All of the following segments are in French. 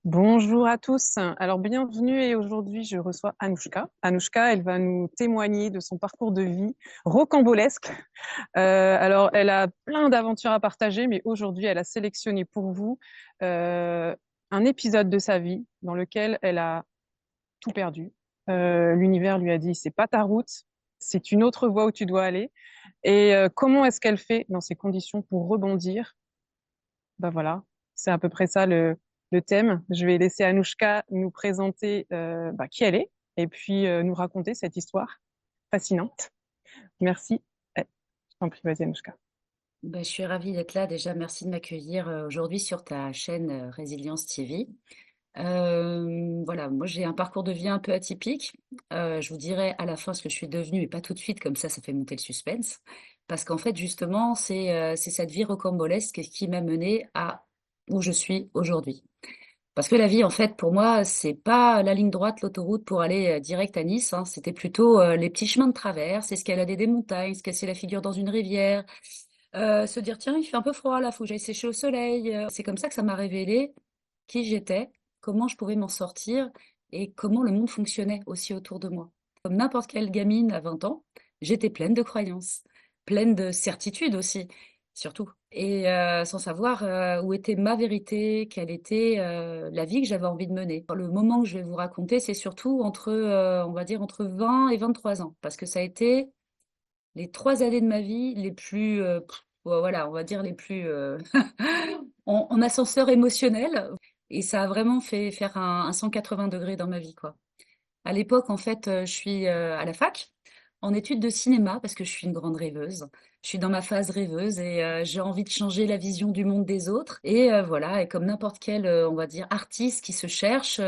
Bonjour à tous. Alors, bienvenue et aujourd'hui, je reçois Anouchka. Anouchka, elle va nous témoigner de son parcours de vie rocambolesque. Alors, elle a plein d'aventures à partager, mais aujourd'hui, elle a sélectionné pour vous un épisode de sa vie dans lequel elle a tout perdu. L'univers lui a dit, c'est pas ta route, c'est une autre voie où tu dois aller. Et comment est-ce qu'elle fait dans ces conditions pour rebondir? Ben voilà, c'est à peu près ça le thème. Je vais laisser Anouchka nous présenter qui elle est et puis nous raconter cette histoire fascinante. Merci. Je t'en prie, vas-y Anouchka. Je suis ravie d'être là. Déjà, merci de m'accueillir aujourd'hui sur ta chaîne Résilience TV. Voilà, moi j'ai un parcours de vie un peu atypique. Je vous dirai à la fin ce que je suis devenue, et pas tout de suite, comme ça fait monter le suspense. Parce qu'en fait, justement, c'est cette vie rocambolesque qui m'a menée à où je suis aujourd'hui. Parce que la vie, en fait, pour moi, c'est pas la ligne droite, l'autoroute pour aller direct à Nice, hein. C'était plutôt les petits chemins de traverse, escalader des montagnes, se casser la figure dans une rivière, se dire, tiens, il fait un peu froid là, faut que j'aille sécher au soleil. C'est comme ça que ça m'a révélé qui j'étais, comment je pouvais m'en sortir et comment le monde fonctionnait aussi autour de moi. Comme n'importe quelle gamine à 20 ans, j'étais pleine de croyances, pleine de certitudes aussi, surtout. Et sans savoir où était ma vérité, quelle était la vie que j'avais envie de mener. Le moment que je vais vous raconter, c'est surtout entre, on va dire, entre 20 et 23 ans, parce que ça a été les 3 années de ma vie les plus, voilà, on va dire les plus en ascenseur émotionnel. Et ça a vraiment fait faire un 180 degrés dans ma vie, quoi. À l'époque, en fait, je suis à la fac en études de cinéma parce que je suis une grande rêveuse. Je suis dans ma phase rêveuse et j'ai envie de changer la vision du monde des autres. Et voilà, et comme n'importe quel, on va dire, artiste qui se cherche,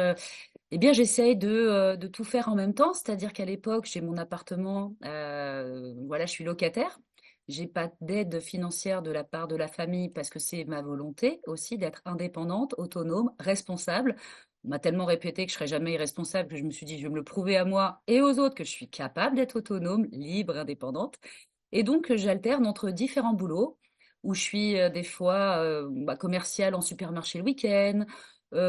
eh bien, j'essaye de tout faire en même temps. C'est-à-dire qu'à l'époque, j'ai mon appartement, voilà, je suis locataire. J'ai pas d'aide financière de la part de la famille parce que c'est ma volonté aussi d'être indépendante, autonome, responsable. On m'a tellement répété que je serais jamais irresponsable que je me suis dit, je vais me le prouver à moi et aux autres que je suis capable d'être autonome, libre, indépendante. Et donc, j'alterne entre différents boulots où je suis des fois commerciale en supermarché le week-end,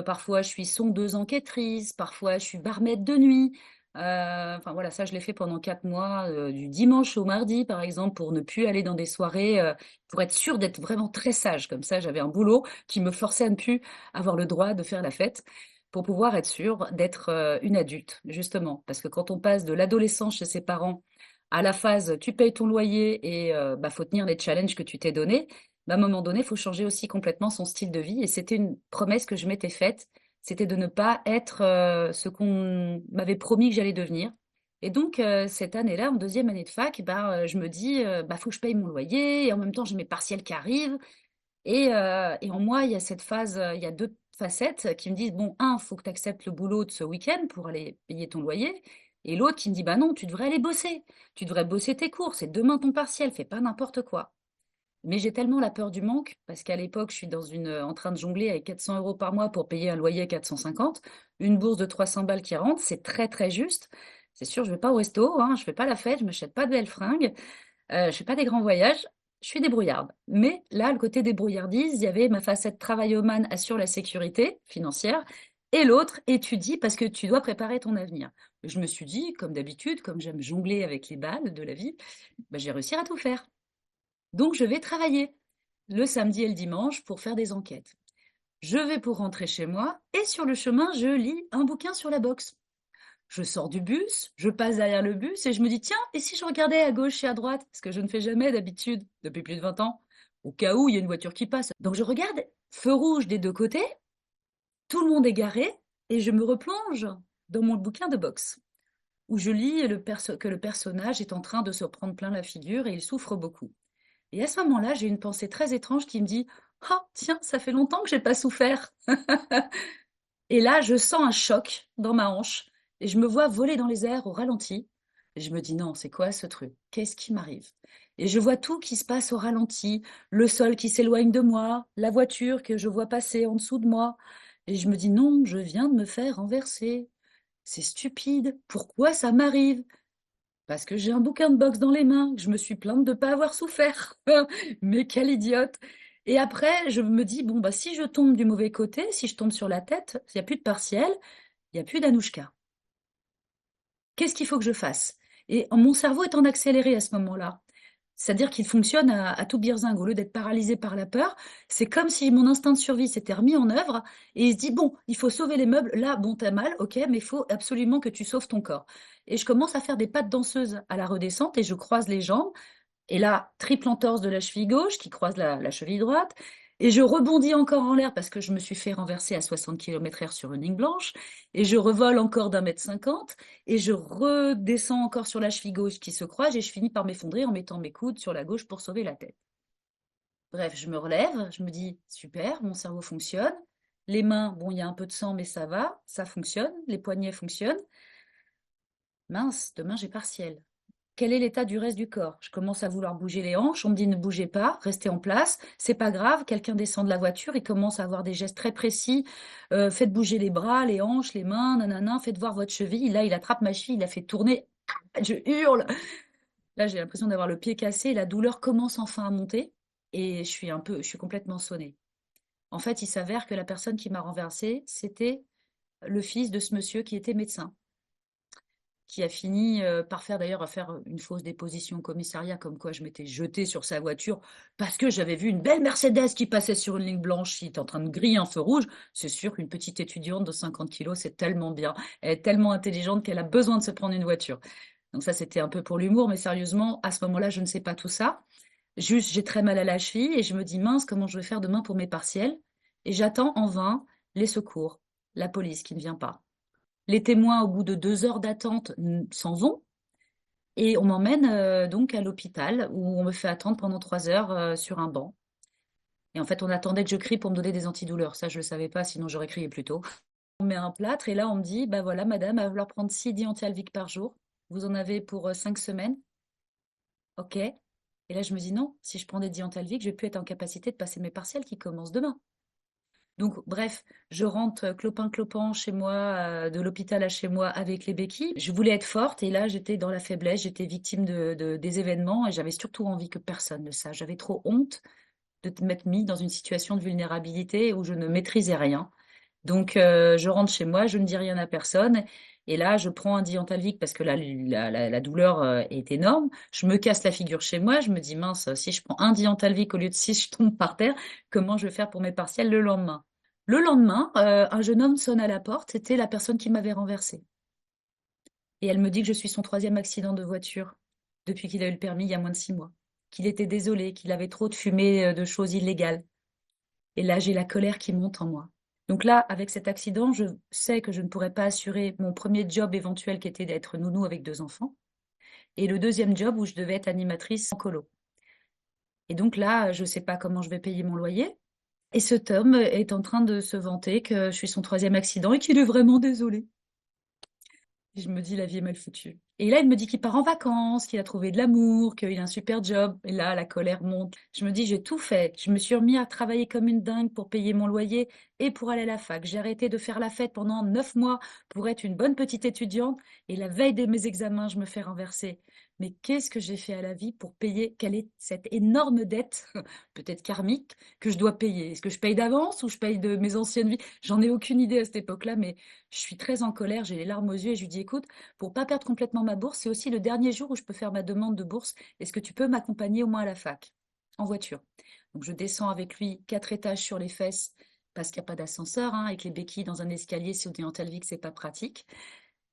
parfois je suis sondeuse enquêtrice, parfois je suis barmaid de nuit. Enfin voilà, ça je l'ai fait pendant 4 mois, du dimanche au mardi par exemple, pour ne plus aller dans des soirées, pour être sûre d'être vraiment très sage. Comme ça, j'avais un boulot qui me forçait à ne plus avoir le droit de faire la fête, pour pouvoir être sûre d'être une adulte, justement. Parce que quand on passe de l'adolescence chez ses parents à la phase tu payes ton loyer et faut tenir les challenges que tu t'es donnés, à un moment donné, il faut changer aussi complètement son style de vie. Et c'était une promesse que je m'étais faite, c'était de ne pas être ce qu'on m'avait promis que j'allais devenir. Et donc, cette année-là, en deuxième année de fac, je me dis, faut que je paye mon loyer, et en même temps, j'ai mes partiels qui arrivent. Et en moi, il y a cette phase, il y a deux facettes qui me disent, bon, un, faut que tu acceptes le boulot de ce week-end pour aller payer ton loyer. Et l'autre qui me dit, bah non, tu devrais aller bosser. Tu devrais bosser tes cours, c'est demain ton partiel, fais pas n'importe quoi. Mais j'ai tellement la peur du manque, parce qu'à l'époque, je suis en train de jongler avec 400 euros par mois pour payer un loyer à 450, une bourse de 300 balles qui rentre, c'est très très juste. C'est sûr, je vais pas au resto, hein, je fais pas la fête, je m'achète pas de belles fringues, je fais pas des grands voyages, je suis débrouillarde. Mais là, le côté débrouillardise, il y avait ma facette travaillomane assure la sécurité financière, et l'autre étudie parce que tu dois préparer ton avenir. Je me suis dit, comme d'habitude, comme j'aime jongler avec les balles de la vie, je vais réussir à tout faire. Donc, je vais travailler le samedi et le dimanche pour faire des enquêtes. Je vais pour rentrer chez moi et sur le chemin, je lis un bouquin sur la boxe. Je sors du bus, je passe derrière le bus et je me dis, tiens, et si je regardais à gauche et à droite, ce que je ne fais jamais d'habitude depuis plus de 20 ans, au cas où il y a une voiture qui passe. Donc je regarde, feu rouge des deux côtés, tout le monde est garé et je me replonge dans mon bouquin de boxe où je lis que le personnage est en train de se prendre plein la figure et il souffre beaucoup. Et à ce moment-là, j'ai une pensée très étrange qui me dit, oh, tiens, ça fait longtemps que j'ai pas souffert. Et là, je sens un choc dans ma hanche et je me vois voler dans les airs au ralenti. Et je me dis, non, c'est quoi ce truc? Qu'est-ce qui m'arrive? Et je vois tout qui se passe au ralenti, le sol qui s'éloigne de moi, la voiture que je vois passer en dessous de moi. Et je me dis, non, je viens de me faire renverser. C'est stupide. Pourquoi ça m'arrive? Parce que j'ai un bouquin de boxe dans les mains, que je me suis plainte de ne pas avoir souffert. Mais quelle idiote! Et après, je me dis, bon, bah, si je tombe du mauvais côté, si je tombe sur la tête, il n'y a plus de partiel, il n'y a plus d'Anouchka. Qu'est-ce qu'il faut que je fasse? Et mon cerveau est en accéléré à ce moment-là. C'est-à-dire qu'il fonctionne à tout birzing. Au lieu d'être paralysé par la peur, c'est comme si mon instinct de survie s'était remis en œuvre et il se dit, bon, il faut sauver les meubles. Là, bon, t'as mal, ok, mais il faut absolument que tu sauves ton corps. Et je commence à faire des pas de danseuse à la redescente et je croise les jambes. Et là, triple entorse de la cheville gauche qui croise la cheville droite. Et je rebondis encore en l'air parce que je me suis fait renverser à 60 km/h sur une ligne blanche. Et je revole encore d'1,50 m. Et je redescends encore sur la cheville gauche qui se croise. Et je finis par m'effondrer en mettant mes coudes sur la gauche pour sauver la tête. Bref, je me relève. Je me dis, super, mon cerveau fonctionne. Les mains, bon, il y a un peu de sang, mais ça va. Ça fonctionne. Les poignets fonctionnent. Mince, demain j'ai partiel. Quel est l'état du reste du corps? Je commence à vouloir bouger les hanches. On me dit ne bougez pas, restez en place. C'est pas grave. Quelqu'un descend de la voiture et commence à avoir des gestes très précis. Faites bouger les bras, les hanches, les mains, nanana. Faites voir votre cheville. Là, il attrape ma cheville, il la fait tourner. Je hurle. Là, j'ai l'impression d'avoir le pied cassé. La douleur commence enfin à monter et je suis complètement sonnée. En fait, il s'avère que la personne qui m'a renversée, c'était le fils de ce monsieur qui était médecin, qui a fini par faire une fausse déposition au commissariat, comme quoi je m'étais jetée sur sa voiture parce que j'avais vu une belle Mercedes qui passait sur une ligne blanche, qui était en train de griller un feu rouge. C'est sûr qu'une petite étudiante de 50 kilos, c'est tellement bien. Elle est tellement intelligente qu'elle a besoin de se prendre une voiture. Donc ça, c'était un peu pour l'humour, mais sérieusement, à ce moment-là, je ne sais pas tout ça. Juste, j'ai très mal à la cheville et je me dis, mince, comment je vais faire demain pour mes partiels? Et j'attends en vain les secours, la police qui ne vient pas. Les témoins, au bout de 2 heures d'attente, s'en vont et on m'emmène donc à l'hôpital où on me fait attendre pendant 3 heures sur un banc. Et en fait, on attendait que je crie pour me donner des antidouleurs. Ça, je ne le savais pas, sinon j'aurais crié plus tôt. On met un plâtre et là, on me dit, bah voilà, madame, elle va falloir prendre 6 diantialviques par jour. Vous en avez pour 5 semaines. OK. Et là, je me dis, non, si je prends des diantalviques, je vais plus être en capacité de passer mes partiels qui commencent demain. Donc, bref, je rentre clopin-clopant chez moi, de l'hôpital à chez moi avec les béquilles. Je voulais être forte et là, j'étais dans la faiblesse, j'étais victime des événements et j'avais surtout envie que personne ne sache. J'avais trop honte de m'être mis dans une situation de vulnérabilité où je ne maîtrisais rien. Donc, je rentre chez moi, je ne dis rien à personne. Et là, je prends un Diantalvic parce que la douleur est énorme. Je me casse la figure chez moi. Je me dis, mince, si je prends un Diantalvic au lieu de 6, je tombe par terre. Comment je vais faire pour mes partiels le lendemain? Le lendemain, un jeune homme sonne à la porte. C'était la personne qui m'avait renversée. Et elle me dit que je suis son troisième accident de voiture depuis qu'il a eu le permis il y a moins de 6 mois. Qu'il était désolé, qu'il avait trop de fumée de choses illégales. Et là, j'ai la colère qui monte en moi. Donc là, avec cet accident, je sais que je ne pourrais pas assurer mon premier job éventuel qui était d'être nounou avec 2 enfants et le deuxième job où je devais être animatrice en colo. Et donc là, je ne sais pas comment je vais payer mon loyer. Et cet homme est en train de se vanter que je suis son troisième accident et qu'il est vraiment désolé. Et je me dis, la vie est mal foutue. Et là, il me dit qu'il part en vacances, qu'il a trouvé de l'amour, qu'il a un super job. Et là, la colère monte. Je me dis, j'ai tout fait. Je me suis remis à travailler comme une dingue pour payer mon loyer et pour aller à la fac. J'ai arrêté de faire la fête pendant 9 mois pour être une bonne petite étudiante. Et la veille de mes examens, je me fais renverser. Mais qu'est-ce que j'ai fait à la vie pour payer? Quelle est cette énorme dette, peut-être karmique, que je dois payer? Est-ce que je paye d'avance ou je paye de mes anciennes vies? J'en ai aucune idée à cette époque-là, mais je suis très en colère, j'ai les larmes aux yeux et je lui dis, écoute, pour pas perdre complètement ma bourse, c'est aussi le dernier jour où je peux faire ma demande de bourse. Est-ce que tu peux m'accompagner au moins à la fac en voiture? Donc je descends avec lui 4 étages sur les fesses parce qu'il n'y a pas d'ascenseur, hein, avec les béquilles dans un escalier sur des Antalvic, c'est pas pratique.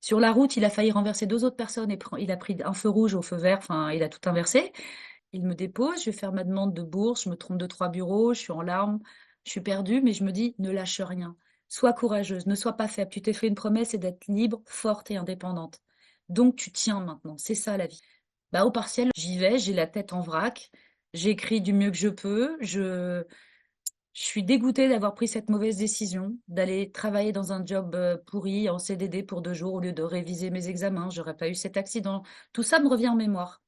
Sur la route, il a failli renverser 2 autres personnes et il a pris un feu rouge au feu vert, enfin, il a tout inversé. Il me dépose, je vais faire ma demande de bourse, je me trompe de 3 bureaux, je suis en larmes, je suis perdue, mais je me dis, ne lâche rien. Sois courageuse, ne sois pas faible. Tu t'es fait une promesse, c'est d'être libre, forte et indépendante. Donc tu tiens maintenant, c'est ça la vie. Bah, au partiel, j'y vais, j'ai la tête en vrac, j'écris du mieux que je peux, je suis dégoûtée d'avoir pris cette mauvaise décision, d'aller travailler dans un job pourri en CDD pour 2 jours au lieu de réviser mes examens. J'aurais pas eu cet accident. Tout ça me revient en mémoire.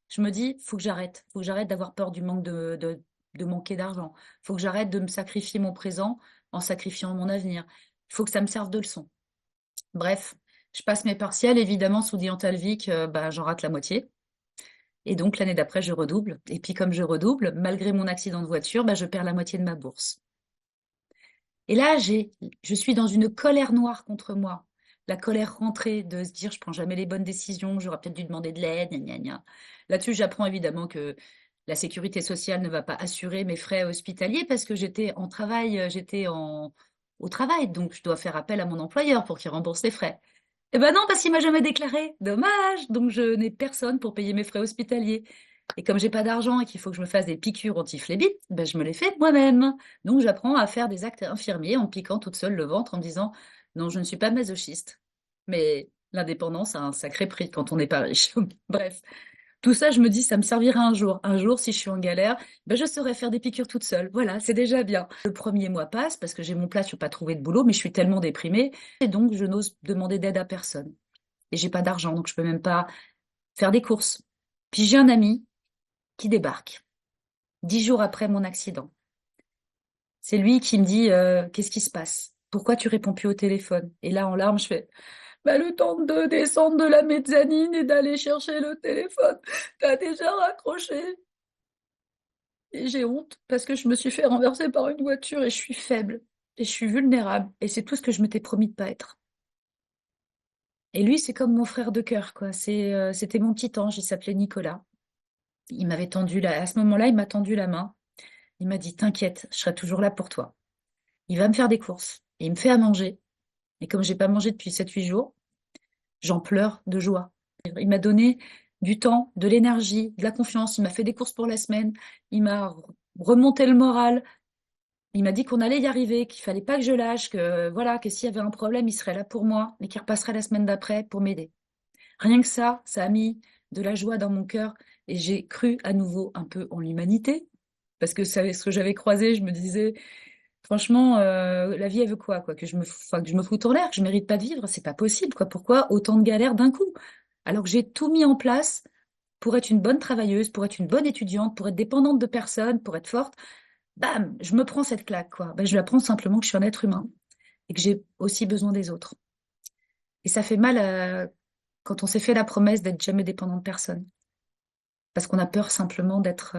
Je me dis, faut que j'arrête d'avoir peur du manque de manquer d'argent. Faut que j'arrête de me sacrifier mon présent en sacrifiant mon avenir. Il faut que ça me serve de leçon. Bref, je passe mes partiels, évidemment, sous Diantalvic, bah, j'en rate la moitié. Et donc, l'année d'après, je redouble. Et puis, comme je redouble, malgré mon accident de voiture, bah, je perds la moitié de ma bourse. Et là, je suis dans une colère noire contre moi. La colère rentrée de se dire, je prends jamais les bonnes décisions, j'aurais peut-être dû demander de l'aide, gna gna gna. Là-dessus, j'apprends évidemment que la sécurité sociale ne va pas assurer mes frais hospitaliers parce que au travail, donc je dois faire appel à mon employeur pour qu'il rembourse les frais. Eh ben non, parce qu'il m'a jamais déclaré. Dommage. Donc je n'ai personne pour payer mes frais hospitaliers. Et comme j'ai pas d'argent et qu'il faut que je me fasse des piqûres anti-phlébite, ben je me les fais moi-même. Donc j'apprends à faire des actes infirmiers en me piquant toute seule le ventre en me disant non, je ne suis pas masochiste. Mais l'indépendance a un sacré prix quand on n'est pas riche. Bref, tout ça, je me dis, ça me servira un jour. Un jour, si je suis en galère, ben, je saurai faire des piqûres toute seule. Voilà, c'est déjà bien. Le premier mois passe parce que j'ai mon plat, je n'ai pas trouvé de boulot, mais je suis tellement déprimée. Et donc, je n'ose demander d'aide à personne. Et j'ai pas d'argent, donc je peux même pas faire des courses. Puis j'ai un ami qui débarque 10 jours après mon accident. C'est lui qui me dit, qu'est-ce qui se passe? Pourquoi tu réponds plus au téléphone? Et là, en larmes, je fais, bah, le temps de descendre de la mezzanine et d'aller chercher le téléphone, t'as déjà raccroché. Et j'ai honte parce que je me suis fait renverser par une voiture et je suis faible et je suis vulnérable et c'est tout ce que je m'étais promis de pas être. Et lui, c'est comme mon frère de cœur, quoi. C'était mon petit ange, il s'appelait Nicolas. Il m'avait à ce moment-là, il m'a tendu la main. Il m'a dit, t'inquiète, je serai toujours là pour toi. Il va me faire des courses et il me fait à manger. Et comme j'ai pas mangé depuis 7 8 jours, j'en pleure de joie. Il m'a donné du temps, de l'énergie, de la confiance. Il m'a fait des courses pour la semaine. Il m'a remonté le moral. Il m'a dit qu'on allait y arriver, qu'il fallait pas que je lâche, que voilà, que s'il y avait un problème, il serait là pour moi, mais qu'il repasserait la semaine d'après pour m'aider. Rien que ça a mis de la joie dans mon cœur et j'ai cru à nouveau un peu en l'humanité. Parce que c'est ce que j'avais croisé, je me disais, franchement, la vie, elle veut quoi, quoi? Que je me foute en l'air, que je mérite pas de vivre, c'est pas possible, quoi. Pourquoi autant de galères d'un coup? Alors que j'ai tout mis en place pour être une bonne travailleuse, pour être une bonne étudiante, pour être dépendante de personne, pour être forte. Bam, je me prends cette claque, quoi. Ben, je la prends simplement que je suis un être humain et que j'ai aussi besoin des autres. Et ça fait mal quand on s'est fait la promesse d'être jamais dépendant de personne. Parce qu'on a peur simplement d'être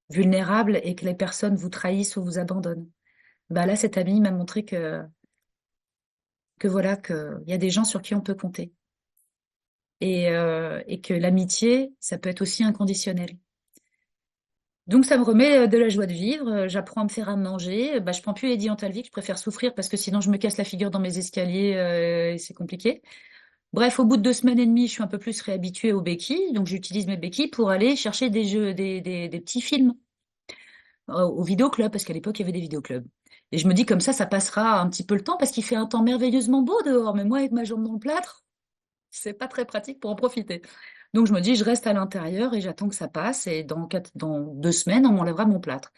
vulnérable et que les personnes vous trahissent ou vous abandonnent. Bah là, cet ami m'a montré que voilà, qu'il y a des gens sur qui on peut compter. Et que l'amitié, ça peut être aussi inconditionnel. Donc ça me remet de la joie de vivre, j'apprends à me faire à manger, bah, je prends plus les Diantalvic, je préfère souffrir parce que sinon je me casse la figure dans mes escaliers et c'est compliqué. Bref, au bout de 2 semaines et demie, je suis un peu plus réhabituée aux béquilles, donc j'utilise mes béquilles pour aller chercher des jeux, des petits films au vidéoclub, parce qu'à l'époque il y avait des vidéoclubs. Et je me dis comme ça passera un petit peu le temps parce qu'il fait un temps merveilleusement beau dehors, mais moi avec ma jambe dans le plâtre, c'est pas très pratique pour en profiter. Donc je me dis, je reste à l'intérieur et j'attends que ça passe. Et dans 2 semaines, on m'enlèvera mon plâtre.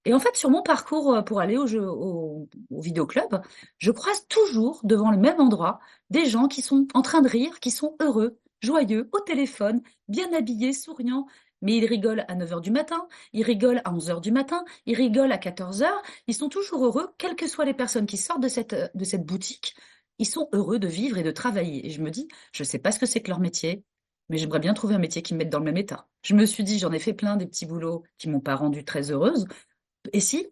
Et en fait, sur mon parcours pour aller au vidéoclub, je croise toujours devant le même endroit des gens qui sont en train de rire, qui sont heureux, joyeux, au téléphone, bien habillés, souriants. Mais ils rigolent à 9 heures du matin, ils rigolent à 11 heures du matin, ils rigolent à 14 heures. Ils sont toujours heureux, quelles que soient les personnes qui sortent de cette boutique. Ils sont heureux de vivre et de travailler. Et je me dis, je ne sais pas ce que c'est que leur métier, mais j'aimerais bien trouver un métier qui me mette dans le même état. Je me suis dit, j'en ai fait plein des petits boulots qui m'ont pas rendue très heureuse. Et si,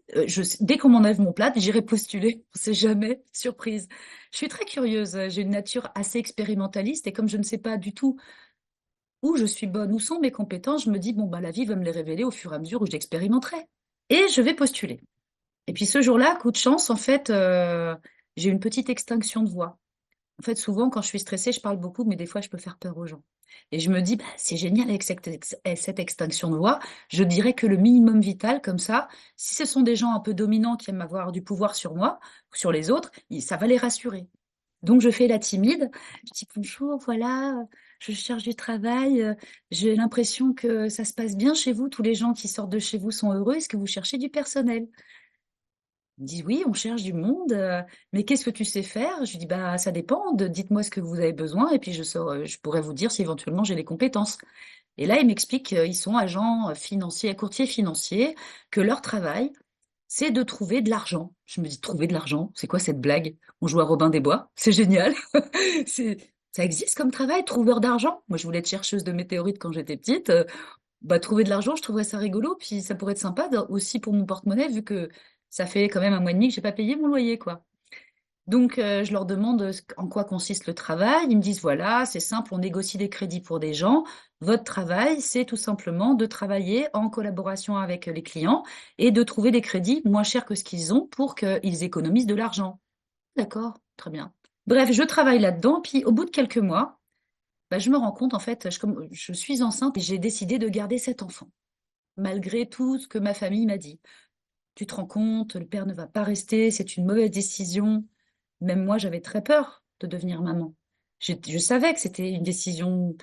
dès qu'on m'enlève mon plat, j'irai postuler. On sait jamais, surprise. Je suis très curieuse. J'ai une nature assez expérimentaliste et comme je ne sais pas du tout où je suis bonne, où sont mes compétences, je me dis, bon, bah, la vie va me les révéler au fur et à mesure où j'expérimenterai. Et je vais postuler. Et puis ce jour-là, coup de chance, en fait, j'ai une petite extinction de voix. En fait, souvent, quand je suis stressée, je parle beaucoup, mais des fois, je peux faire peur aux gens. Et je me dis, bah, c'est génial avec cette extinction de voix. Je dirais que le minimum vital, comme ça, si ce sont des gens un peu dominants qui aiment avoir du pouvoir sur moi, ou sur les autres, ça va les rassurer. Donc, je fais la timide. Je dis, bonjour, voilà, je cherche du travail. J'ai l'impression que ça se passe bien chez vous. Tous les gens qui sortent de chez vous sont heureux. Est-ce que vous cherchez du personnel? Ils me disent, oui, on cherche du monde, mais qu'est-ce que tu sais faire? Je lui dis, bah, ça dépend, dites-moi ce que vous avez besoin, et puis je pourrais vous dire si éventuellement j'ai les compétences. Et là, ils m'expliquent qu'ils sont agents financiers, courtiers financiers, que leur travail, c'est de trouver de l'argent. Je me dis, trouver de l'argent, c'est quoi cette blague? On joue à Robin des Bois, c'est génial. C'est Ça existe comme travail, trouveur d'argent. Moi, je voulais être chercheuse de météorites quand j'étais petite. Trouver de l'argent, je trouverais ça rigolo. Puis ça pourrait être sympa aussi pour mon porte-monnaie, vu que ça fait quand même un mois et demi que j'ai pas payé mon loyer, quoi. Donc, je leur demande en quoi consiste le travail. Ils me disent, voilà, c'est simple, on négocie des crédits pour des gens. Votre travail, c'est tout simplement de travailler en collaboration avec les clients et de trouver des crédits moins chers que ce qu'ils ont pour qu'ils économisent de l'argent. D'accord, très bien. Bref, je travaille là-dedans. Puis, au bout de quelques mois, je me rends compte, en fait, je suis enceinte et j'ai décidé de garder cet enfant, malgré tout ce que ma famille m'a dit. Tu te rends compte, le père ne va pas rester, c'est une mauvaise décision. Même moi, j'avais très peur de devenir maman. Je savais que c'était une décision,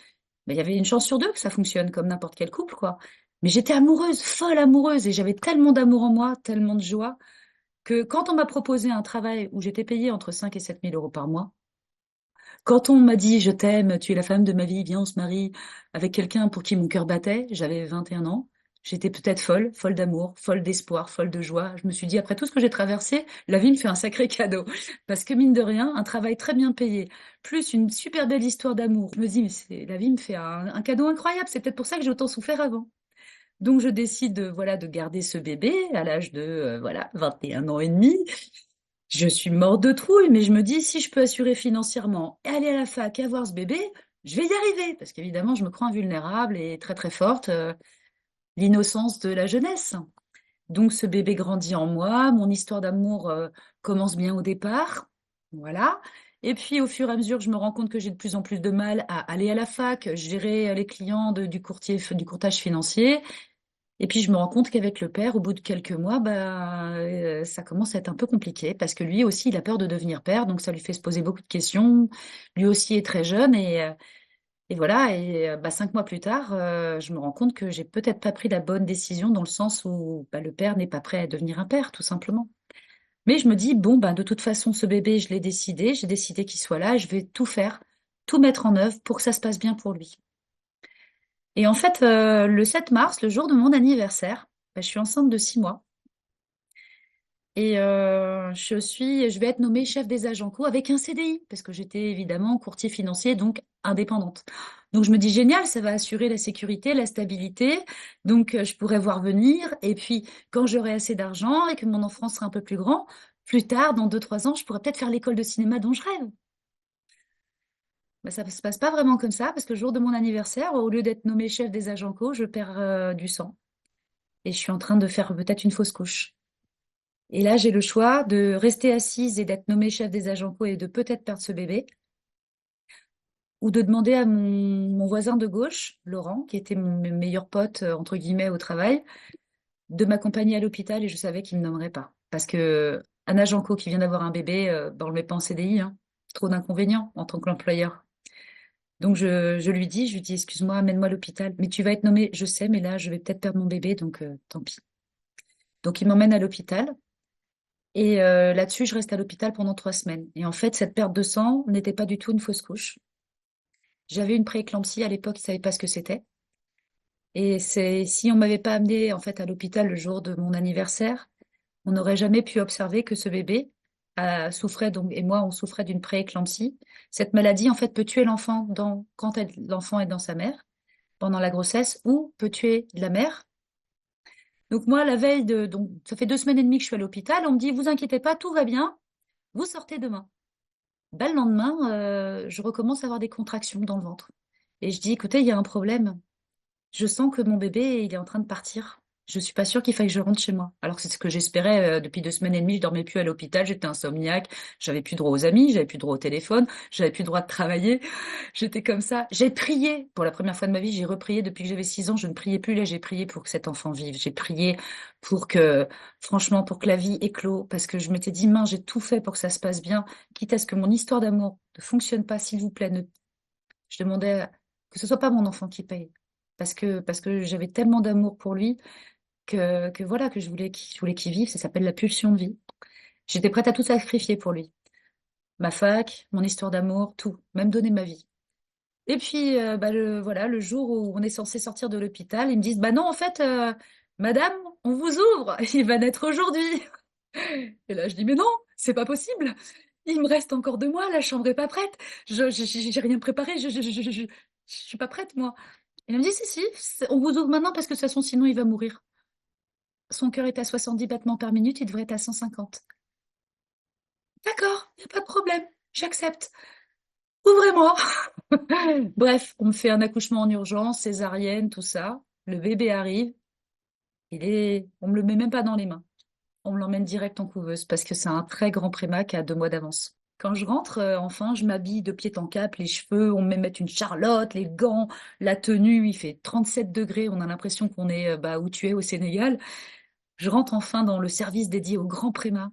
mais il y avait une chance sur deux que ça fonctionne comme n'importe quel couple, quoi. Mais j'étais amoureuse, folle amoureuse, et j'avais tellement d'amour en moi, tellement de joie, que quand on m'a proposé un travail où j'étais payée entre 5 et 7 000 euros par mois, quand on m'a dit je t'aime, tu es la femme de ma vie, viens, on se marie avec quelqu'un pour qui mon cœur battait, j'avais 21 ans. J'étais peut-être folle, folle d'amour, folle d'espoir, folle de joie. Je me suis dit, après tout ce que j'ai traversé, la vie me fait un sacré cadeau. Parce que mine de rien, un travail très bien payé, plus une super belle histoire d'amour. Je me dis, mais la vie me fait un cadeau incroyable. C'est peut-être pour ça que j'ai autant souffert avant. Donc je décide, voilà, de garder ce bébé à l'âge de voilà, 21 ans et demi. Je suis morte de trouille, mais je me dis, si je peux assurer financièrement et aller à la fac et avoir ce bébé, je vais y arriver. Parce qu'évidemment, je me crois invulnérable et très très forte, l'innocence de la jeunesse. Donc ce bébé grandit en moi, mon histoire d'amour commence bien au départ, voilà. Et puis au fur et à mesure, je me rends compte que j'ai de plus en plus de mal à aller à la fac, gérer les clients du courtage financier. Et puis je me rends compte qu'avec le père, au bout de quelques mois, ça commence à être un peu compliqué parce que lui aussi, il a peur de devenir père, donc ça lui fait se poser beaucoup de questions. Lui aussi est très jeune et voilà. Et 5 mois plus tard, je me rends compte que j'ai peut-être pas pris la bonne décision dans le sens où le père n'est pas prêt à devenir un père, tout simplement. Mais je me dis, bon, de toute façon, ce bébé, je l'ai décidé, j'ai décidé qu'il soit là, je vais tout faire, tout mettre en œuvre pour que ça se passe bien pour lui. Et en fait, le 7 mars, le jour de mon anniversaire, je suis enceinte de 6 mois. Et je vais être nommée chef des agents co avec un CDI, parce que j'étais évidemment courtier financier, donc indépendante. Donc je me dis, génial, ça va assurer la sécurité, la stabilité. Donc je pourrai voir venir. Et puis quand j'aurai assez d'argent et que mon enfant sera un peu plus grand, plus tard, dans 2, 3 ans, je pourrai peut-être faire l'école de cinéma dont je rêve. Ça ne se passe pas vraiment comme ça, parce que le jour de mon anniversaire, au lieu d'être nommée chef des agents co, je perds du sang. Et je suis en train de faire peut-être une fausse couche. Et là, j'ai le choix de rester assise et d'être nommée chef des agents co et de peut-être perdre ce bébé, ou de demander à mon voisin de gauche, Laurent, qui était mon meilleur pote, entre guillemets, au travail, de m'accompagner à l'hôpital et je savais qu'il ne me nommerait pas. Parce que un agent co qui vient d'avoir un bébé, on le met pas en CDI, hein. Trop d'inconvénients en tant qu'employeur. Donc je lui dis, excuse-moi, amène-moi à l'hôpital. Mais tu vas être nommé, je sais, mais là, je vais peut-être perdre mon bébé, donc tant pis. Donc il m'emmène à l'hôpital. Et là-dessus, je reste à l'hôpital pendant 3 semaines. Et en fait, cette perte de sang n'était pas du tout une fausse couche. J'avais une prééclampsie à l'époque, ils ne savaient pas ce que c'était. Et si on m'avait pas amené en fait à l'hôpital le jour de mon anniversaire, on n'aurait jamais pu observer que ce bébé souffrait donc et moi on souffrait d'une prééclampsie. Cette maladie en fait peut tuer l'enfant quand l'enfant est dans sa mère pendant la grossesse ou peut tuer la mère. Donc moi la veille donc ça fait 2 semaines et demie que je suis à l'hôpital, on me dit vous inquiétez pas, tout va bien, vous sortez demain. Le lendemain, je recommence à avoir des contractions dans le ventre. Et je dis, écoutez, il y a un problème. Je sens que mon bébé, il est en train de partir. Je suis pas sûre qu'il faille que je rentre chez moi. Alors que c'est ce que j'espérais depuis 2 semaines et demie. Je dormais plus à l'hôpital, j'étais insomniaque, j'avais plus droit aux amis, j'avais plus droit au téléphone, j'avais plus droit de travailler. J'étais comme ça. J'ai prié pour la première fois de ma vie. J'ai reprié depuis que j'avais 6 ans. Je ne priais plus. Là, j'ai prié pour que cet enfant vive. J'ai prié pour que, franchement, pour que la vie éclose. Parce que je m'étais dit, mince, j'ai tout fait pour que ça se passe bien. Quitte à ce que mon histoire d'amour ne fonctionne pas, s'il vous plaît. Je demandais que ce soit pas mon enfant qui paye. Parce que j'avais tellement d'amour pour lui que voilà, que je voulais qu'il vive. Ça s'appelle la pulsion de vie. J'étais prête à tout sacrifier pour lui. Ma fac, mon histoire d'amour, tout. Même donner ma vie. Et puis, voilà, le jour où on est censé sortir de l'hôpital, ils me disent, bah non, en fait, madame, on vous ouvre, il va naître aujourd'hui. Et là, je dis, mais non, c'est pas possible. Il me reste encore 2 mois, la chambre est pas prête. J'ai rien préparé, je suis pas prête, moi. Il me dit, si, si, on vous ouvre maintenant parce que de toute façon, sinon, il va mourir. Son cœur est à 70 battements par minute, il devrait être à 150. D'accord, il n'y a pas de problème, j'accepte. Ouvrez-moi. Bref, on me fait un accouchement en urgence, césarienne, tout ça. Le bébé arrive, on me le met même pas dans les mains. On me l'emmène direct en couveuse parce que c'est un très grand préma qui a 2 mois d'avance. Quand je rentre, enfin, je m'habille de pied en cap, les cheveux, on me met mettre une charlotte, les gants, la tenue, il fait 37 degrés, on a l'impression qu'on est où tu es au Sénégal. Je rentre enfin dans le service dédié aux grands prémas.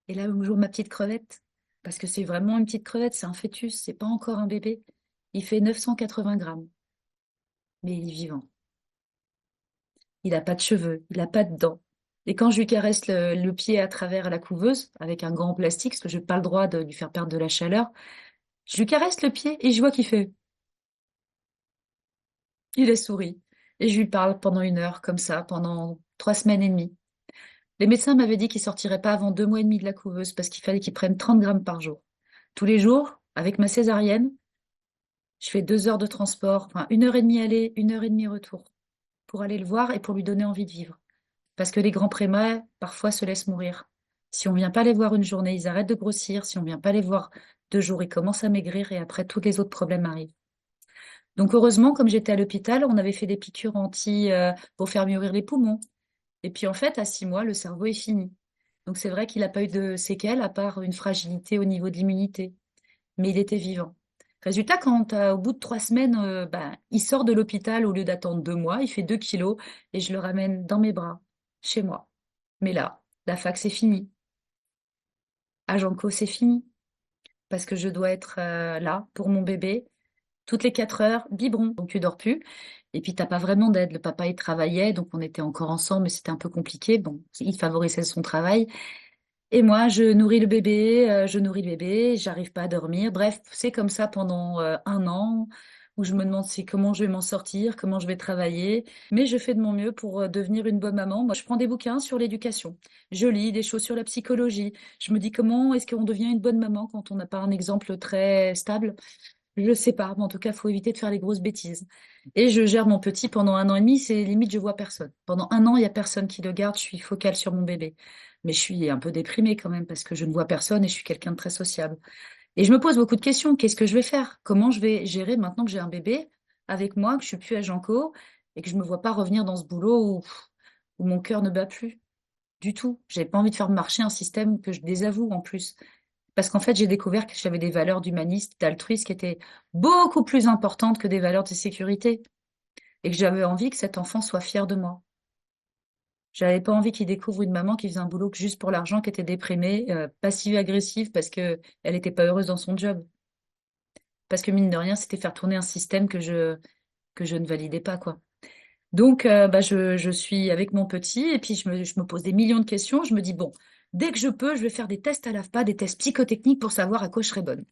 Et là, on joue ma petite crevette, parce que c'est vraiment une petite crevette, c'est un fœtus, c'est pas encore un bébé. Il fait 980 grammes, mais il est vivant. Il n'a pas de cheveux, il n'a pas de dents. Et quand je lui caresse le pied à travers la couveuse, avec un gant en plastique, parce que je n'ai pas le droit de lui faire perdre de la chaleur, je lui caresse le pied et je vois qu'il fait. Il est souris. Et je lui parle pendant 1 heure, comme ça, pendant 3 semaines et demie. Les médecins m'avaient dit qu'il sortirait pas avant 2 mois et demi de la couveuse parce qu'il fallait qu'il prenne 30 grammes par jour. Tous les jours, avec ma césarienne, je fais 2 heures de transport, enfin 1 heure et demie aller, 1 heure et demie retour, pour aller le voir et pour lui donner envie de vivre. Parce que les grands prémats, parfois, se laissent mourir. Si on vient pas les voir une journée, ils arrêtent de grossir. Si on vient pas les voir 2 jours, ils commencent à maigrir et après, tous les autres problèmes arrivent. Donc, heureusement, comme j'étais à l'hôpital, on avait fait des piqûres pour faire mûrir les poumons. Et puis, en fait, à 6 mois, le cerveau est fini. Donc, c'est vrai qu'il n'a pas eu de séquelles à part une fragilité au niveau de l'immunité. Mais il était vivant. Résultat, au bout de 3 semaines, il sort de l'hôpital au lieu d'attendre 2 mois, il fait 2 kilos et je le ramène dans mes bras, chez moi. Mais là, la fac, c'est fini. À Janco, c'est fini. Parce que je dois être là pour mon bébé. Toutes les 4 heures, biberon. Donc tu dors plus. Et puis t'as pas vraiment d'aide. Le papa, il travaillait, donc on était encore ensemble, mais c'était un peu compliqué. Bon, il favorisait son travail. Et moi, je nourris le bébé, j'arrive pas à dormir. Bref, c'est comme ça pendant 1 an où je me demande comment je vais m'en sortir, comment je vais travailler. Mais je fais de mon mieux pour devenir une bonne maman. Moi, je prends des bouquins sur l'éducation. Je lis des choses sur la psychologie. Je me dis comment est-ce qu'on devient une bonne maman quand on n'a pas un exemple très stable. Je sais pas, mais en tout cas, il faut éviter de faire les grosses bêtises. Et je gère mon petit pendant 1 an et demi, c'est limite, je vois personne. Pendant 1 an, il y a personne qui le garde, je suis focale sur mon bébé. Mais je suis un peu déprimée quand même parce que je ne vois personne et je suis quelqu'un de très sociable. Et je me pose beaucoup de questions. Qu'est-ce que je vais faire? Comment je vais gérer maintenant que j'ai un bébé avec moi, que je suis plus à Janco et que je me vois pas revenir dans ce boulot où mon cœur ne bat plus du tout. J'avais pas envie de faire marcher un système que je désavoue en plus. Parce qu'en fait, j'ai découvert que j'avais des valeurs d'humaniste, d'altruiste qui étaient beaucoup plus importantes que des valeurs de sécurité. Et que j'avais envie que cet enfant soit fier de moi. J'avais pas envie qu'il découvre une maman qui faisait un boulot que juste pour l'argent, qui était déprimée, passive-agressive parce que elle était pas heureuse dans son job. Parce que mine de rien, c'était faire tourner un système que je ne validais pas, quoi. Donc, je suis avec mon petit et puis je me pose des millions de questions. Je me dis, bon, dès que je peux, je vais faire des tests à l'AFPA, des tests psychotechniques pour savoir à quoi je serais bonne.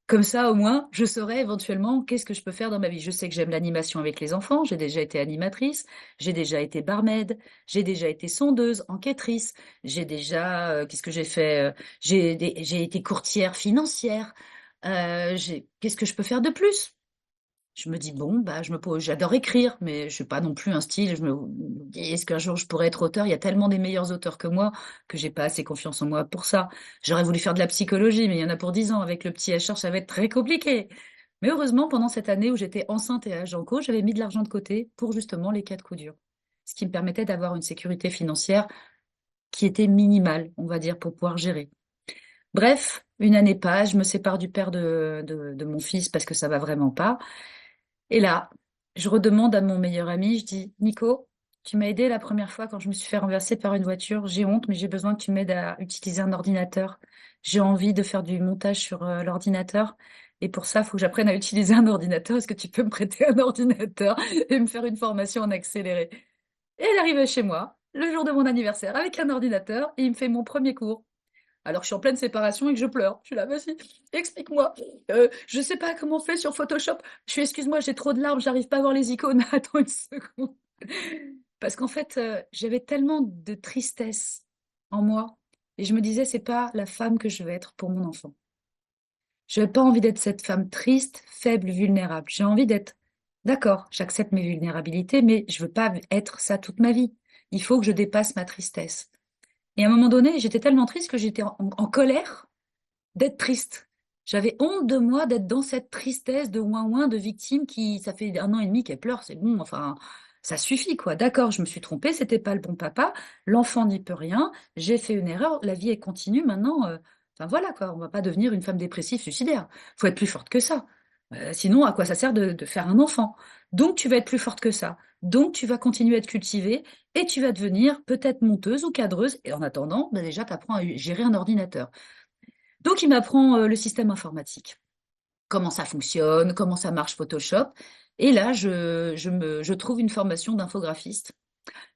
Comme ça, au moins, je saurais éventuellement qu'est-ce que je peux faire dans ma vie. Je sais que j'aime l'animation avec les enfants. J'ai déjà été animatrice, j'ai déjà été barmaid, j'ai déjà été sondeuse, enquêtrice. Qu'est-ce que j'ai fait? J'ai été courtière financière. Qu'est-ce que je peux faire de plus? Je me dis, bon, je me pose, j'adore écrire, mais je suis pas non plus un style. Je me dis, est-ce qu'un jour je pourrais être auteur? Il y a tellement des meilleurs auteurs que moi que j'ai pas assez confiance en moi pour ça. J'aurais voulu faire de la psychologie, mais il y en a pour 10 ans. Avec le petit HR, ça va être très compliqué. Mais heureusement, pendant cette année où j'étais enceinte et à Janco, j'avais mis de l'argent de côté pour justement les cas de coup dur. Ce qui me permettait d'avoir une sécurité financière qui était minimale, on va dire, pour pouvoir gérer. Bref, 1 année passe, je me sépare du père de mon fils parce que ça va vraiment pas. Et là, je redemande à mon meilleur ami, je dis, Nico, tu m'as aidé la première fois quand je me suis fait renverser par une voiture. J'ai honte, mais j'ai besoin que tu m'aides à utiliser un ordinateur. J'ai envie de faire du montage sur l'ordinateur. Et pour ça, il faut que j'apprenne à utiliser un ordinateur. Est-ce que tu peux me prêter un ordinateur et me faire une formation en accéléré? Et elle arrive chez moi, le jour de mon anniversaire, avec un ordinateur, et il me fait mon premier cours. Alors que je suis en pleine séparation et que je pleure. Je suis là, vas-y, explique-moi. Je sais pas comment on fait sur Photoshop. Excuse-moi, j'ai trop de larmes, j'arrive pas à voir les icônes. Attends une seconde. Parce qu'en fait, j'avais tellement de tristesse en moi Et je me disais, c'est pas la femme que je veux être pour mon enfant. Je n'ai pas envie d'être cette femme triste, faible, vulnérable. J'ai envie d'être, d'accord, j'accepte mes vulnérabilités, mais je veux pas être ça toute ma vie. Il faut que je dépasse ma tristesse. Et à un moment donné, j'étais tellement triste que j'étais en colère d'être triste. J'avais honte de moi d'être dans cette tristesse de ouin-ouin de victime qui, ça fait 1 an et demi qu'elle pleure, c'est bon, enfin, ça suffit, quoi. D'accord, je me suis trompée, c'était pas le bon papa, l'enfant n'y peut rien, j'ai fait une erreur, la vie est continue maintenant. Enfin voilà, quoi, on va pas devenir une femme dépressive suicidaire. Faut être plus forte que ça. Sinon, à quoi ça sert de faire un enfant? Donc, tu vas être plus forte que ça. Donc, tu vas continuer à te cultiver et tu vas devenir peut-être monteuse ou cadreuse. Et en attendant, bah déjà, tu apprends à gérer un ordinateur. Donc, il m'apprend le système informatique, comment ça fonctionne, comment ça marche Photoshop. Et là, je trouve une formation d'infographiste.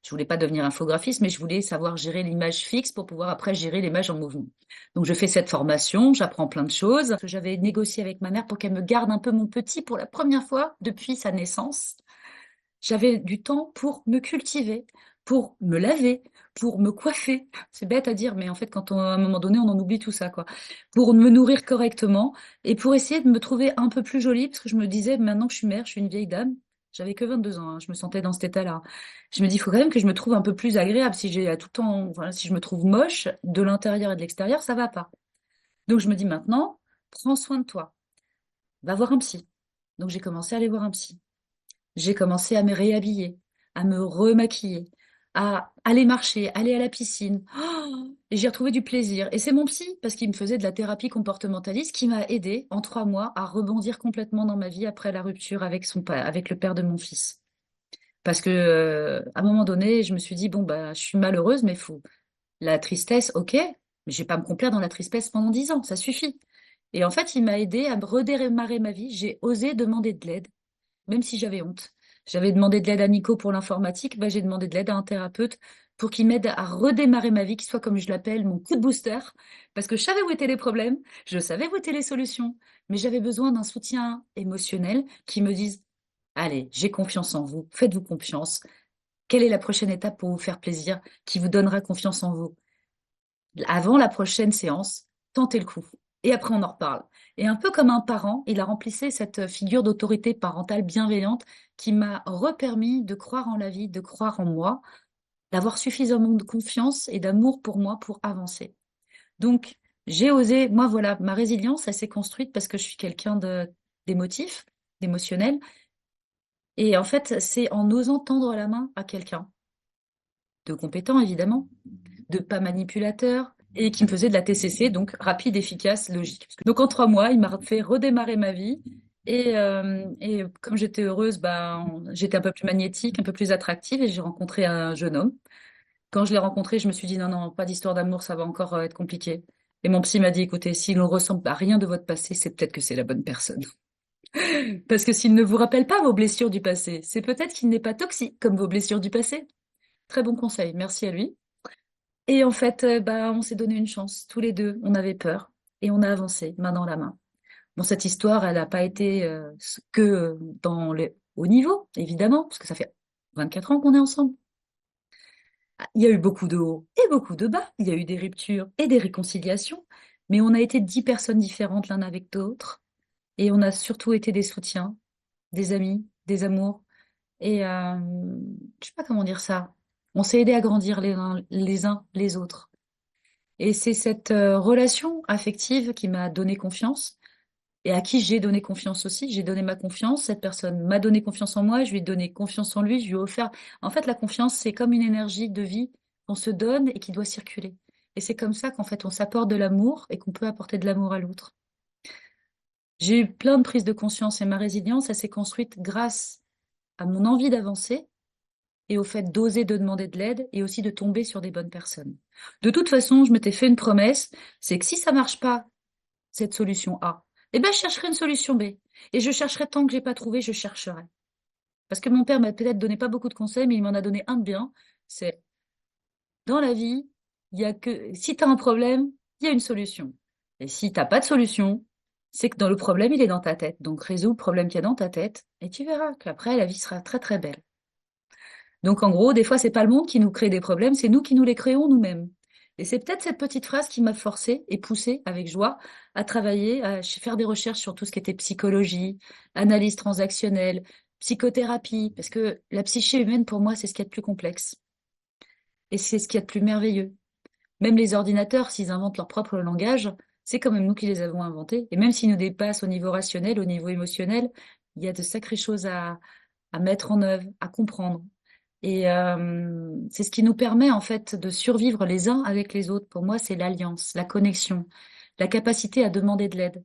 Je voulais pas devenir infographiste, mais je voulais savoir gérer l'image fixe pour pouvoir après gérer l'image en mouvement. Donc, je fais cette formation, j'apprends plein de choses. J'avais négocié avec ma mère pour qu'elle me garde un peu mon petit pour la première fois depuis sa naissance. J'avais du temps pour me cultiver, pour me laver, pour me coiffer. C'est bête à dire, mais en fait, à un moment donné, on en oublie tout ça, quoi. Pour me nourrir correctement et pour essayer de me trouver un peu plus jolie, parce que je me disais, maintenant que je suis mère, je suis une vieille dame. J'avais que 22 ans, hein, je me sentais dans cet état-là. Je me dis, il faut quand même que je me trouve un peu plus agréable. Si j'ai tout le temps, voilà, si je me trouve moche de l'intérieur et de l'extérieur, ça va pas. Donc je me dis maintenant, prends soin de toi. Va voir un psy. Donc j'ai commencé à aller voir un psy. J'ai commencé à me réhabiller, à me remaquiller, à aller marcher, aller à la piscine. Oh, et j'ai retrouvé du plaisir. Et c'est mon psy, parce qu'il me faisait de la thérapie comportementaliste, qui m'a aidé en 3 mois à rebondir complètement dans ma vie après la rupture avec avec le père de mon fils. Parce que, à un moment donné, je me suis dit, bon, bah, je suis malheureuse, mais faut, la tristesse, ok, mais je vais pas me complaire dans la tristesse pendant 10 ans, ça suffit. Et en fait, il m'a aidé à me redémarrer ma vie. J'ai osé demander de l'aide même si j'avais honte. J'avais demandé de l'aide à Nico pour l'informatique, bah, j'ai demandé de l'aide à un thérapeute pour qu'il m'aide à redémarrer ma vie, qu'il soit comme je l'appelle, mon coup de booster, parce que je savais où étaient les problèmes, je savais où étaient les solutions, mais j'avais besoin d'un soutien émotionnel qui me dise, allez, j'ai confiance en vous, faites-vous confiance. Quelle est la prochaine étape pour vous faire plaisir, qui vous donnera confiance en vous? Avant la prochaine séance, tentez le coup. Et après, on en reparle. Et un peu comme un parent, il a remplissé cette figure d'autorité parentale bienveillante qui m'a repermis de croire en la vie, de croire en moi, d'avoir suffisamment de confiance et d'amour pour moi pour avancer. Donc, j'ai osé, moi voilà, ma résilience, elle s'est construite parce que je suis quelqu'un d'émotif, d'émotionnel. Et en fait, c'est en osant tendre la main à quelqu'un, de compétent évidemment, de pas manipulateur et qui me faisait de la TCC, donc rapide, efficace, logique. Donc en 3 mois, il m'a fait redémarrer ma vie. Et comme j'étais heureuse, ben, j'étais un peu plus magnétique, un peu plus attractive et j'ai rencontré un jeune homme. Quand je l'ai rencontré, je me suis dit non, non, pas d'histoire d'amour, ça va encore être compliqué. Et mon psy m'a dit, écoutez, s'il ne ressemble à rien de votre passé, c'est peut-être que c'est la bonne personne. Parce que s'il ne vous rappelle pas vos blessures du passé, c'est peut-être qu'il n'est pas toxique comme vos blessures du passé. Très bon conseil, merci à lui. Et en fait, bah, on s'est donné une chance, tous les deux. On avait peur et on a avancé, main dans la main. Bon, cette histoire, elle n'a pas été que dans le haut niveau, évidemment, parce que ça fait 24 ans qu'on est ensemble. Il y a eu beaucoup de hauts et beaucoup de bas. Il y a eu des ruptures et des réconciliations. Mais on a été 10 personnes différentes l'un avec l'autre. Et on a surtout été des soutiens, des amis, des amours. Et je sais pas comment dire ça. On s'est aidés à grandir les uns les autres. Et c'est cette relation affective qui m'a donné confiance et à qui j'ai donné confiance aussi. J'ai donné ma confiance, cette personne m'a donné confiance en moi, je lui ai donné confiance en lui, je lui ai offert. En fait, la confiance, c'est comme une énergie de vie qu'on se donne et qui doit circuler. Et c'est comme ça qu'en fait, on s'apporte de l'amour et qu'on peut apporter de l'amour à l'autre. J'ai eu plein de prises de conscience et ma résilience, elle s'est construite grâce à mon envie d'avancer et au fait d'oser de demander de l'aide et aussi de tomber sur des bonnes personnes. De toute façon, je m'étais fait une promesse, c'est que si ça marche pas, cette solution A, eh ben, je chercherai une solution B. Et je chercherai tant que j'ai pas trouvé, je chercherai. Parce que mon père m'a peut-être donné pas beaucoup de conseils, mais il m'en a donné un de bien. C'est dans la vie, il y a que si tu as un problème, il y a une solution. Et si t'as pas de solution, c'est que dans le problème, il est dans ta tête. Donc résous le problème qu'il y a dans ta tête et tu verras qu'après, la vie sera très très belle. Donc en gros, des fois, c'est pas le monde qui nous crée des problèmes, c'est nous qui nous les créons nous-mêmes. Et c'est peut-être cette petite phrase qui m'a forcée et poussée avec joie à travailler, à faire des recherches sur tout ce qui était psychologie, analyse transactionnelle, psychothérapie, parce que la psyché humaine, pour moi, c'est ce qu'il y a de plus complexe. Et c'est ce qu'il y a de plus merveilleux. Même les ordinateurs, s'ils inventent leur propre langage, c'est quand même nous qui les avons inventés. Et même s'ils nous dépassent au niveau rationnel, au niveau émotionnel, il y a de sacrées choses à mettre en œuvre, à comprendre. Et c'est ce qui nous permet en fait de survivre les uns avec les autres. Pour moi, c'est l'alliance, la connexion, la capacité à demander de l'aide,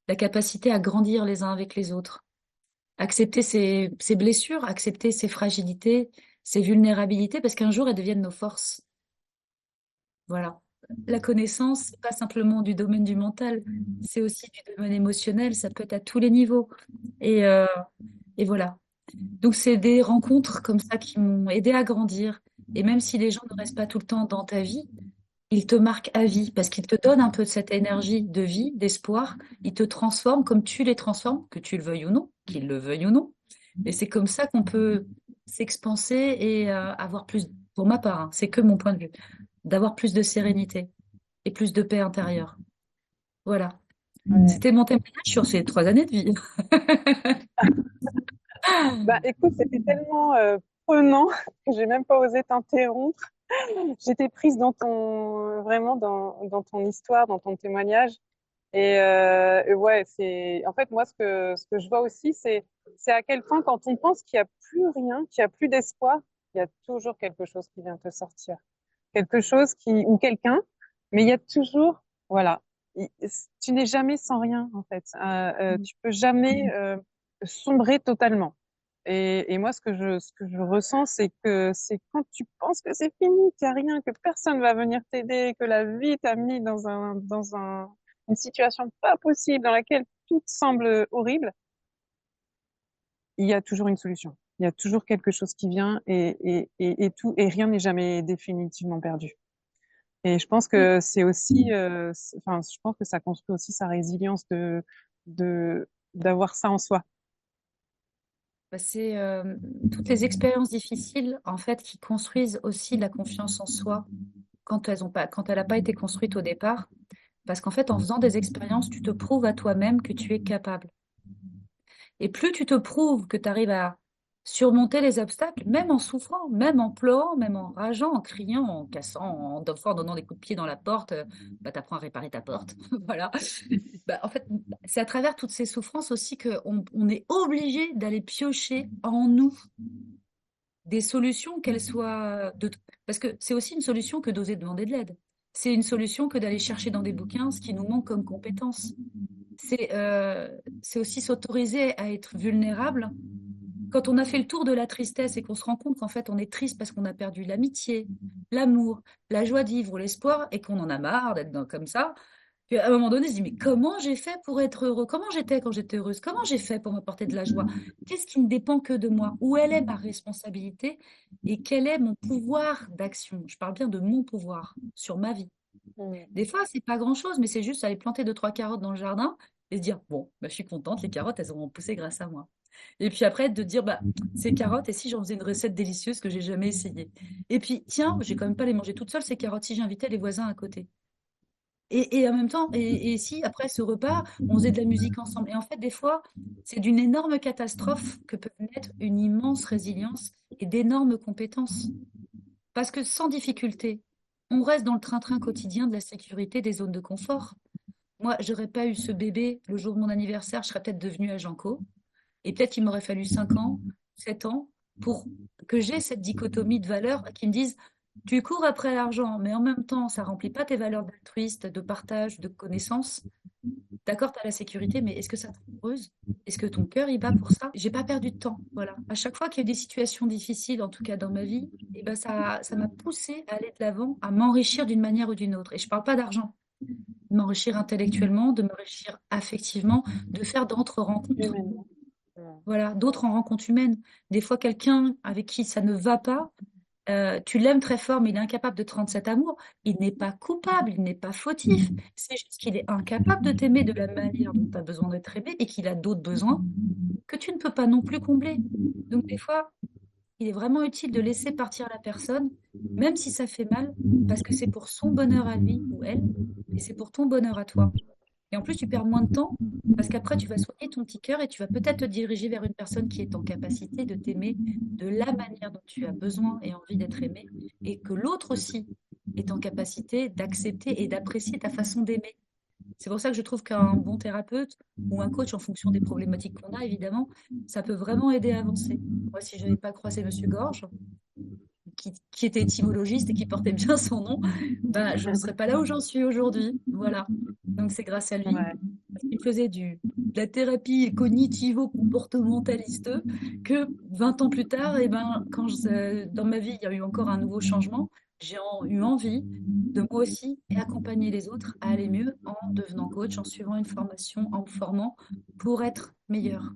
la capacité à grandir les uns avec les autres, accepter ses blessures, accepter ses fragilités, ses vulnérabilités, parce qu'un jour elles deviennent nos forces. Voilà. La connaissance, c'est pas simplement du domaine du mental, c'est aussi du domaine émotionnel, ça peut être à tous les niveaux. Et, euh, et voilà. Donc, c'est des rencontres comme ça qui m'ont aidé à grandir. Et même si les gens ne restent pas tout le temps dans ta vie, ils te marquent à vie parce qu'ils te donnent un peu de cette énergie de vie, d'espoir. Ils te transforment comme tu les transformes, que tu le veuilles ou non, qu'ils le veuillent ou non. Et c'est comme ça qu'on peut s'expanser et avoir plus, pour ma part, hein, c'est que mon point de vue, d'avoir plus de sérénité et plus de paix intérieure. Voilà. Ouais. C'était mon témoignage sur ces 3 années de vie. Bah, écoute, c'était tellement prenant que j'ai même pas osé t'interrompre. J'étais prise dans vraiment dans ton histoire, dans ton témoignage. Et ouais, c'est, en fait, moi, ce que je vois aussi, c'est à quel point quand on pense qu'il y a plus rien, qu'il y a plus d'espoir, il y a toujours quelque chose qui vient te sortir. Quelque chose ou quelqu'un, mais il y a toujours, voilà. Il- Tu n'es jamais sans rien, en fait. Tu peux jamais, sombrer totalement. Et moi, ce que je ressens, c'est quand tu penses que c'est fini, qu'il n'y a rien, que personne va venir t'aider, que la vie t'a mis une situation pas possible, dans laquelle tout semble horrible, il y a toujours une solution. Il y a toujours quelque chose qui vient et tout, et rien n'est jamais définitivement perdu. Et je pense Oui. que c'est aussi, enfin, je pense que ça construit aussi sa résilience de, d'avoir ça en soi. Bah, c'est toutes les expériences difficiles, en fait, qui construisent aussi la confiance en soi quand elle n'a pas été construite au départ. Parce qu'en fait, en faisant des expériences, tu te prouves à toi-même que tu es capable. Et plus tu te prouves que tu arrives à surmonter les obstacles, même en souffrant, même en pleurant, même en rageant, en criant, en cassant, en donnant des coups de pied dans la porte, bah, tu apprends à réparer ta porte. Voilà. Bah, en fait, c'est à travers toutes ces souffrances aussi qu'on est obligé d'aller piocher en nous des solutions, qu'elles soient parce que c'est aussi une solution que d'oser demander de l'aide. C'est une solution que d'aller chercher dans des bouquins ce qui nous manque comme compétences. C'est aussi s'autoriser à être vulnérable. Quand on a fait le tour de la tristesse et qu'on se rend compte qu'en fait on est triste parce qu'on a perdu l'amitié, l'amour, la joie de vivre, l'espoir, et qu'on en a marre d'être comme ça, puis à un moment donné, on se dit, mais comment j'ai fait pour être heureux? Comment j'étais quand j'étais heureuse? Comment j'ai fait pour m'apporter de la joie? Qu'est-ce qui ne dépend que de moi? Où elle est ma responsabilité? Et quel est mon pouvoir d'action? Je parle bien de mon pouvoir sur ma vie. Mm. Des fois, c'est pas grand-chose, mais c'est juste aller planter deux, trois carottes dans le jardin et se dire, bon, bah, je suis contente, les carottes, elles auront poussé grâce à moi. Et puis après, de dire, bah, ces carottes, et si j'en faisais une recette délicieuse que j'ai jamais essayée? Et puis, tiens, j'ai quand même pas les manger toutes seules, ces carottes, si j'invitais les voisins à côté. Et en même temps, et si après ce repas, on faisait de la musique ensemble. Et en fait, des fois, c'est d'une énorme catastrophe que peut naître une immense résilience et d'énormes compétences. Parce que sans difficulté, on reste dans le train-train quotidien de la sécurité des zones de confort. Moi, j'aurais pas eu ce bébé le jour de mon anniversaire, je serais peut-être devenue agent co. Et peut-être qu'il m'aurait fallu 5 ans, 7 ans pour que j'ai cette dichotomie de valeurs qui me disent, tu cours après l'argent, mais en même temps, ça remplit pas tes valeurs d'altruiste, de partage, de connaissance. D'accord, tu as la sécurité, mais est-ce que ça te rend heureuse? Est-ce que ton cœur y bat pour ça? J'ai pas perdu de temps. Voilà. À chaque fois qu'il y a eu des situations difficiles, en tout cas dans ma vie, eh ben ça m'a poussé à aller de l'avant, à m'enrichir d'une manière ou d'une autre. Et je parle pas d'argent, de m'enrichir intellectuellement, de m'enrichir affectivement, de faire d'autres rencontres. Humainement. Mm. Voilà, d'autres en rencontres humaines. Des fois, quelqu'un avec qui ça ne va pas, tu l'aimes très fort, mais il est incapable de te rendre cet amour. Il n'est pas coupable, il n'est pas fautif. C'est juste qu'il est incapable de t'aimer de la manière dont tu as besoin d'être aimé et qu'il a d'autres besoins que tu ne peux pas non plus combler. Donc, des fois, il est vraiment utile de laisser partir la personne, même si ça fait mal, parce que c'est pour son bonheur à lui ou elle, et c'est pour ton bonheur à toi. Et en plus, tu perds moins de temps, parce qu'après, tu vas soigner ton petit cœur et tu vas peut-être te diriger vers une personne qui est en capacité de t'aimer de la manière dont tu as besoin et envie d'être aimé, et que l'autre aussi est en capacité d'accepter et d'apprécier ta façon d'aimer. C'est pour ça que je trouve qu'un bon thérapeute ou un coach, en fonction des problématiques qu'on a, évidemment, ça peut vraiment aider à avancer. Moi, si je n'avais pas croisé Monsieur Gorge, qui était étymologiste et qui portait bien son nom, ben, je ne serais pas là où j'en suis aujourd'hui. Voilà. Donc, c'est grâce à lui, Ouais. parce qu'il faisait de la thérapie cognitivo-comportementaliste, que 20 ans plus tard, et ben, dans ma vie, il y a eu encore un nouveau changement, eu envie de moi aussi et accompagner les autres à aller mieux en devenant coach, en suivant une formation, en me formant pour être meilleur,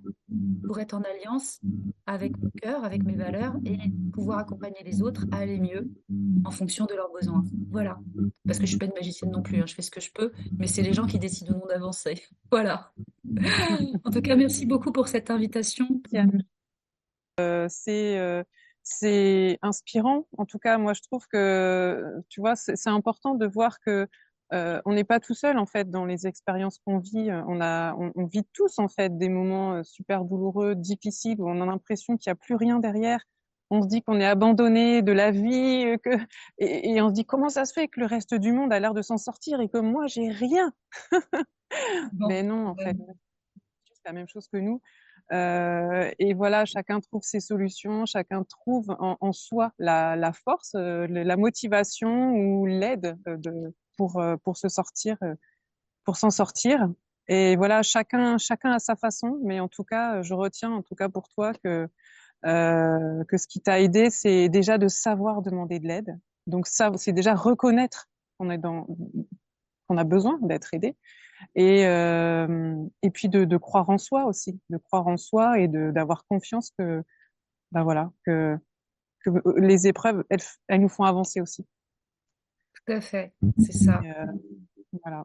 pour être en alliance avec mon cœur, avec mes valeurs et pouvoir accompagner les autres à aller mieux en fonction de leurs besoins. Voilà. Parce que je suis pas une magicienne non plus, hein, je fais ce que je peux, mais c'est les gens qui décident ou non d'avancer. Voilà. En tout cas, merci beaucoup pour cette invitation. C'est c'est inspirant. En tout cas, moi, je trouve que, tu vois, c'est important de voir que on n'est pas tout seul en fait dans les expériences qu'on vit. On vit tous en fait des moments super douloureux, difficiles, où on a l'impression qu'il n'y a plus rien derrière. On se dit qu'on est abandonné de la vie, et on se dit comment ça se fait que le reste du monde a l'air de s'en sortir et que moi j'ai rien. Bon, Mais non, en fait, c'est la même chose que nous. Et voilà, chacun trouve ses solutions, chacun trouve en soi la force, la motivation ou l'aide pour se sortir, pour s'en sortir. Et voilà, chacun a sa façon, mais en tout cas, je retiens en tout cas pour toi que ce qui t'a aidé, c'est déjà de savoir demander de l'aide. Donc ça, c'est déjà reconnaître qu'on est qu'on a besoin d'être aidé et puis de croire en soi aussi, de croire en soi et d'avoir confiance que, ben voilà, que les épreuves, elles nous font avancer aussi. tout à fait, c'est ça. Et, voilà.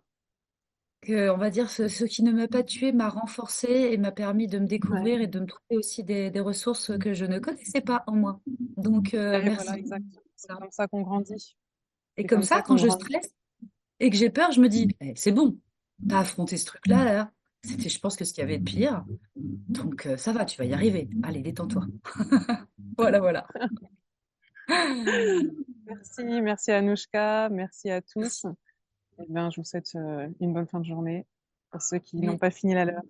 Que, on va dire, ce qui ne m'a pas tué m'a renforcé et m'a permis de me Ouais. découvrir et de me trouver aussi des ressources que je ne connaissais pas en moi. Donc, Et voilà, merci. exact. C'est Voilà. comme ça qu'on grandit. Et C'est comme comme ça, ça quand qu'on je grandit. stresse et que j'ai peur, je me dis, eh, c'est bon, t'as affronté ce truc-là, là. C'était, je pense, que ce qu'il y avait de pire. Donc, ça va, tu vas y arriver. Allez, détends-toi. Voilà, voilà. Merci Anouchka, merci à tous. Merci. Eh bien, je vous souhaite une bonne fin de journée pour ceux qui n'ont Oui. pas fini la leur.